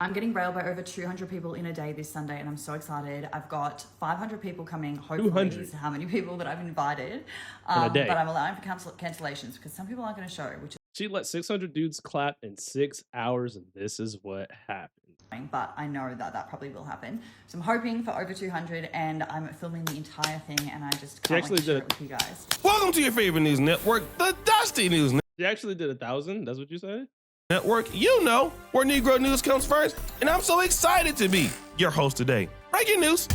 I'm getting railed by over 200 people in a day this Sunday, and I'm so excited. I've got 500 people coming, hopefully, 200 is how many people that I've invited. in a But day. I'm allowing for cancellations because some people aren't going to show, which is She let 600 dudes clap in 6 hours, and this is what happened. annoying, but I know that that probably will happen. So I'm hoping for over 200, and I'm filming the entire thing, and I just can't wait to share it with you guys. Welcome to your favorite news network, the Dusty News She actually did 1,000. That's what you say? Network. You know where Negro news comes first, and I'm so excited to be your host today. Breaking news.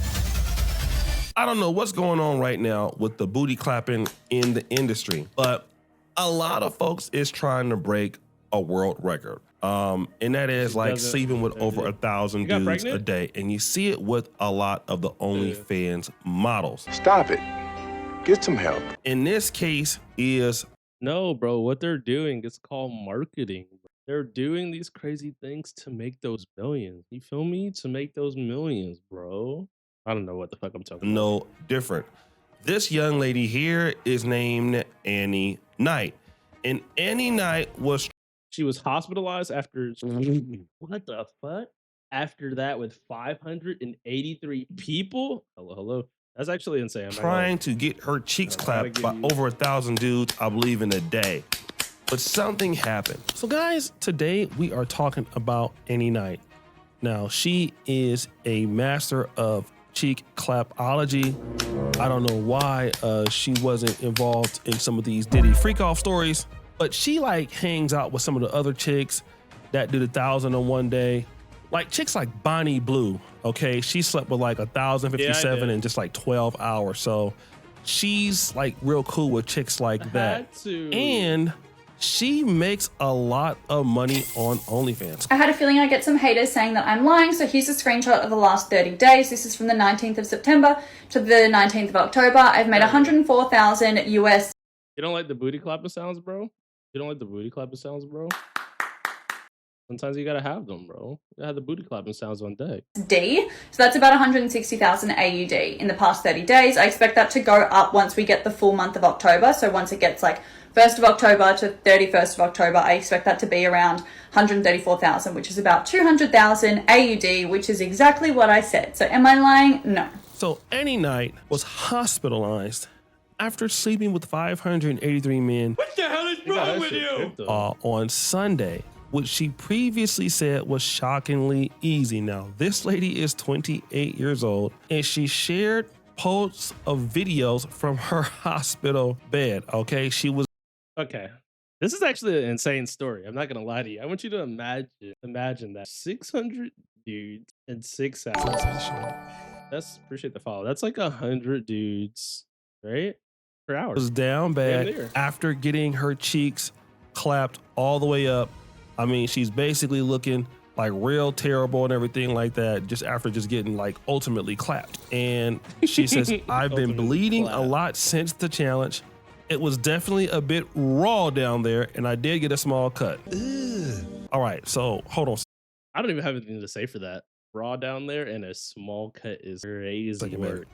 I don't know what's going on right now with the booty clapping in the industry, but a lot of folks is trying to break a world record. And that is like sleeping with over 1,000 dudes pregnant? a day. And you see it with a lot of the OnlyFans models. Stop it. Get some help. In this case is No, bro. What they're doing is called marketing. They're doing these crazy things to make those millions. You feel me? To make those millions, bro. I don't know what the fuck I'm talking about. no different. This young lady here is named Annie Knight. And Annie Knight was She was hospitalized after what the fuck? After that, with 583 people. Hello. That's actually insane. I'm not gonna lie. trying to get her cheeks I gotta clapped by give you- over 1,000 dudes, I believe, in a day. But something happened. So guys, today we are talking about Annie Knight. Now, she is a master of cheek clapology. I don't know why she wasn't involved in some of these Diddy freak off stories, but she like hangs out with some of the other chicks that did 1,000 in one day. Like chicks like Bonnie Blue, okay? She slept with like 1,057 in just like 12 hours. So she's like real cool with chicks like that. Had to. And she makes a lot of money on OnlyFans. I had a feeling I'd get some haters saying that I'm lying, so here's a screenshot of the last 30 days. This is from the 19th of September to the 19th of October. I've made 104,000 US. You don't like the booty clapping sounds, bro? You don't like the booty clapping sounds, bro? Sometimes you gotta have them, bro. You gotta have the booty clapping sounds on deck. D. So that's about 160,000 AUD in the past 30 days. I expect that to go up once we get the full month of October. So once it gets like 1st of October to 31st of October, I expect that to be around 134,000, which is about 200,000 AUD, which is exactly what I said. So am I lying? No. So Annie Knight was hospitalized after sleeping with 583 men What the hell is wrong with you? on Sunday, which she previously said was shockingly easy. Now, this lady is 28 years old, and she shared posts of videos from her hospital bed, okay? She was Okay. This is actually an insane story. I'm not gonna lie to you. I want you to imagine that 600 dudes in 6 hours. That's appreciate the follow. That's like 100 dudes, right? Per hour. down Damn bad near. after getting her cheeks clapped all the way up. I mean, she's basically looking like real terrible and everything like that just after just getting like ultimately clapped. And she says, I've been Ultimately bleeding a clapped. lot since the challenge. It was definitely a bit raw down there, and I did get a small cut. All right, so hold on. I don't even have anything to say for that. Raw down there and a small cut is crazy Second work.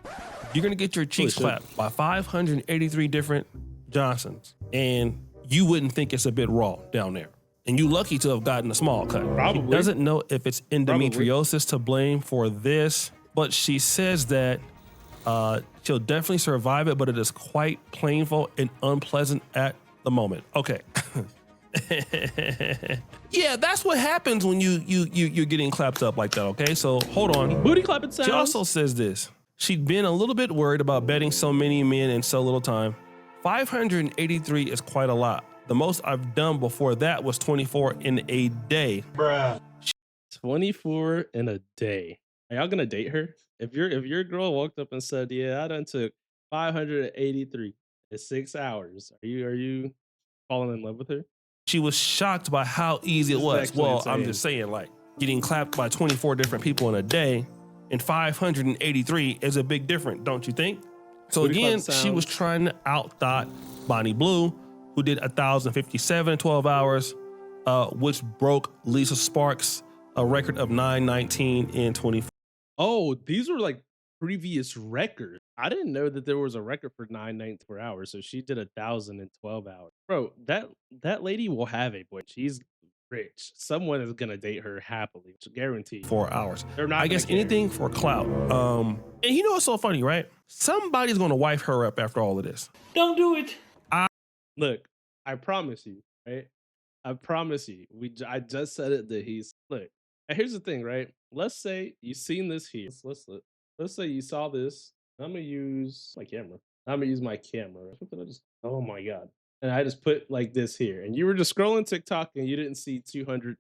You're gonna get your cheeks shit. clapped by 583 different Johnsons, and you wouldn't think it's a bit raw down there. And you lucky to have gotten a small cut. Probably. She doesn't know if it's endometriosis to blame for this, but she says that she'll definitely survive it, but it is quite painful and unpleasant at the moment. Okay. Yeah, that's what happens when you're getting clapped up like that, okay? So hold on. Booty clapping sounds. She also says this. She'd been a little bit worried about betting so many men in so little time. 583 is quite a lot. The most I've done before that was 24 in a day. 24 in a day. Are y'all gonna date her? If your girl walked up and said, "Yeah, I done took 583 in 6 hours," are you falling in love with her? She was shocked by how easy it This is was. actually Well, I'm insane. just saying, like, getting clapped by 24 different people in a day and 583 is a big difference, don't you think? So Booty again, clap she was sounds. trying to outthought Bonnie Blue, who did 1,057 in 12 hours, which broke Lisa Sparks' a record of 919 in 24. Oh, these were like previous records. I didn't know that there was a record for 9 nights per hour. So she did 1,000 in 12 hours. Bro, that lady will have a boy. She's rich. Someone is gonna date her happily, guaranteed. 4 hours. They're not I gonna guess care. anything for clout. And you know what's so funny, right? Somebody's gonna wife her up after all of this. Don't do it. Look, I promise you, right? I promise you. I just said it that he's look. And here's the thing, right? Let's say you seen this here. Let's say you saw this. I'm gonna use my camera. What did I just? Oh my god! And I just put like this here, and you were just scrolling TikTok, and you didn't see 200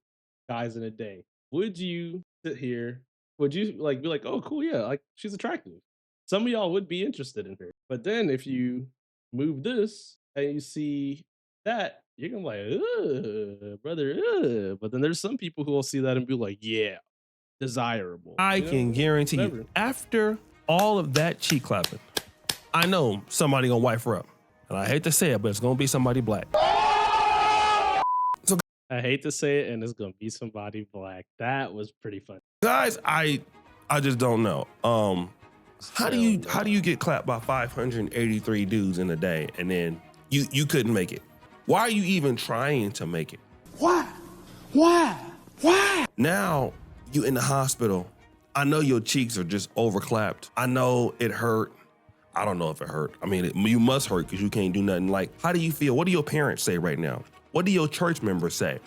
guys in a day. Would you sit here? Would you like be like, oh cool, yeah, like she's attractive. Some of y'all would be interested in her. But then if you move this and you see that, you're gonna be like, ugh, brother, ugh. But then there's some people who will see that and be like, yeah, desirable. I can guarantee you, after all of that cheek clapping, I know somebody gonna wife her up. And I hate to say it, but it's gonna be somebody black. I hate to say it, and it's gonna be somebody black. That was pretty funny. Guys, I just don't know. How do you get clapped by 583 dudes in a day and then you couldn't make it? Why are you even trying to make it? Why? Now you in the hospital. I know your cheeks are just overclapped. I know it hurt. I don't know if it hurt. I mean, you must hurt because you can't do nothing. Like, how do you feel? What do your parents say right now? What do your church members say?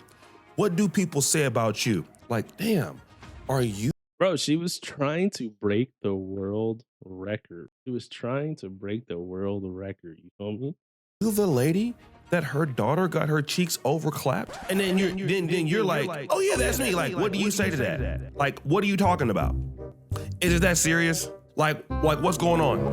What do people say about you? Like, damn, are you? Bro, she was trying to break the world record. You feel me? You the lady that her daughter got her cheeks overclapped? And then you're like, oh yeah, that's me. Like, what do you say to that? Like, what are you talking about? Is it that serious? Like what's going on?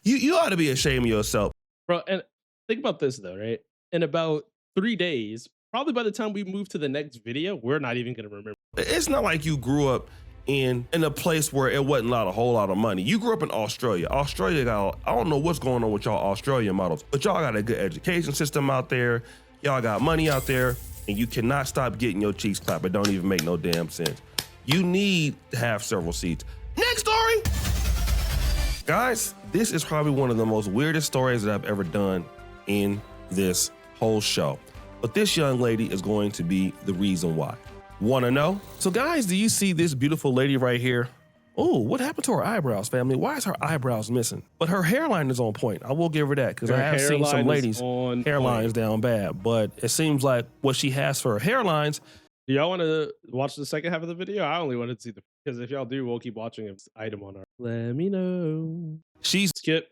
You ought to be ashamed of yourself. Bro, and think about this though, right? In about 3 days, probably by the time we move to the next video, we're not even gonna remember. It's not like you grew up in a place where it wasn't a whole lot of money. You grew up in Australia. Australia got, I don't know what's going on with y'all Australian models, but y'all got a good education system out there. Y'all got money out there, and you cannot stop getting your cheeks clapped. It don't even make no damn sense. You need to have several seats. Next story. Guys, this is probably one of the most weirdest stories that I've ever done in this whole show. But this young lady is going to be the reason why. Want to know? So guys, do you see this beautiful lady right here? Oh, what happened to her eyebrows, family? Why is her eyebrows missing? But her hairline is on point. I will give her that because I have seen some ladies' hairlines down bad. But it seems like what she has for her hairlines. Do y'all want to watch the second half of the video? I only wanted to see because if y'all do, we'll keep watching this item on our. Let me know. She's Skip.